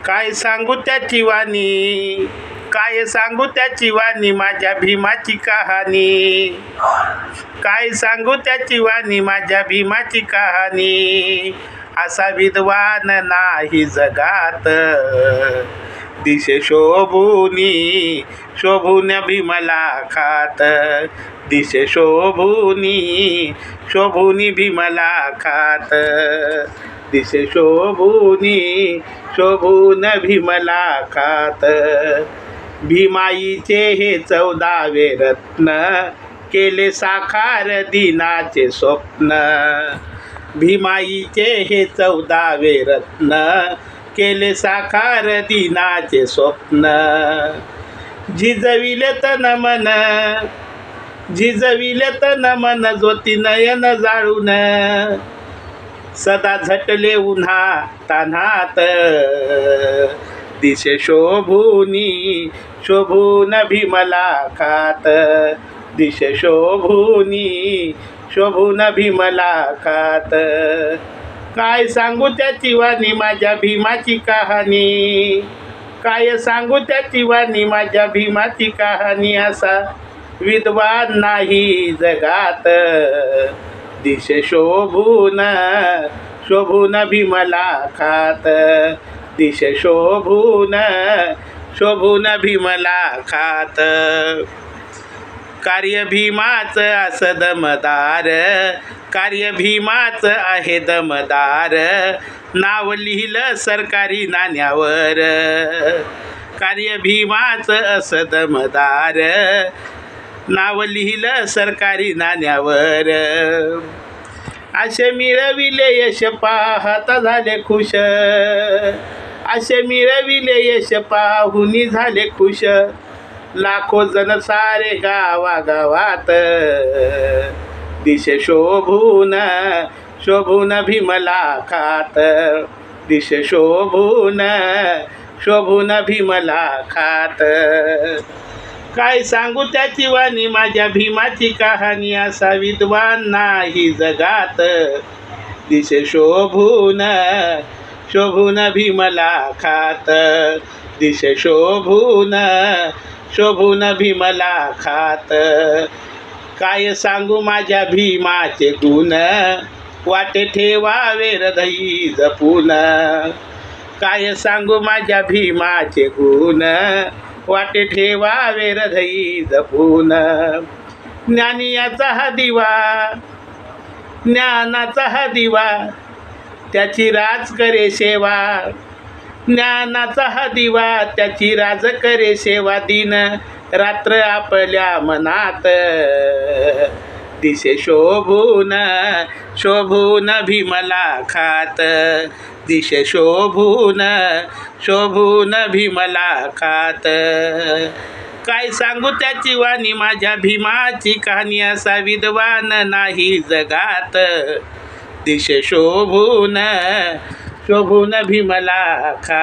काय सांगू त्याची वाणी, काय सांगू त्याची वाणी, माझ्या भीमाची कहाणी. काय सांगू त्याची वाणी, माझ्या भीमाची कहाणी. असा विद्वान नाही जगात, दिशे शोभूनी शोभून भीमला खात. दिशे शोभूनी शोभूनी भीमला खात. दिशे शोभूनी शोभून भीमला खात. भीमाईचे हे 14वे रत्न, केले साकार दिनाचे स्वप्न. भीमाईचे हे 14वे रत्न, केले साकार दिनाचे स्वप्न. झिजविले तन मन, झिजविले तन मन, ज्योती नयन जाळून. सदा झटले उन्हा तान्हात, दिशे शोभूनी शोभून भीमला खात. दिशे शोभूनी शोभून भीमला खात. काय सांगू त्याची वाणी, माझ्या भीमाची कहाणी. काय सांगू त्याची वाणी, माझ्या भीमाची कहाणी. असा विद्वान नाही जगात, दिशे शोभून शोभून भीमला खात. दिशे शोभून शोभून भीमला खात. कार्य भीमाच असं दमदार, कार्य भीमाच आहे दमदार. नाव लिहिलं सरकारी नाण्यावर, कार्य भीमाच असं दमदार. नाव लिहिलं सरकारी नाण्यावर. असे मिळविले यश पाहता झाले खुश, असे मिळविले यश पाहुनी झाले खुश. लाखो जण सारे गावागावात, दिशे शोभून शोभून भीमला खात. दिशे शोभून शोभून भीमला खात. काय सांगू त्याची वाणी, माझ्या भीमाची कहाणी. असा विद्वान नाही जगात, दिशे शोभून शोभून भीमला खात. दिशे शोभून शोभून भीमला खात. काय सांगू माझ्या भीमाचे गुण, वाटे ठेवावे हृदयी जपून. काय सांगू माझ्या भीमाचे गुण, वाटे ठेवावे हृदयी जपून. ज्ञानियाचा हा दिवा, ज्ञानाचा हा दिवा, त्याची राज करे सेवा. ज्ञानाचा हा दिवा, त्याची राज करे सेवा. दिन रात्र आपल्या मनात, दिशे शोभून शोभून भीमला खात. दिशे शोभून शोभून भीमला खात. काय सांगू त्याची वाणी, माझ्या भीमाची कहाणी. असा विद्वान नाही जगात, दिशे शोभून शोभून भीमला खात.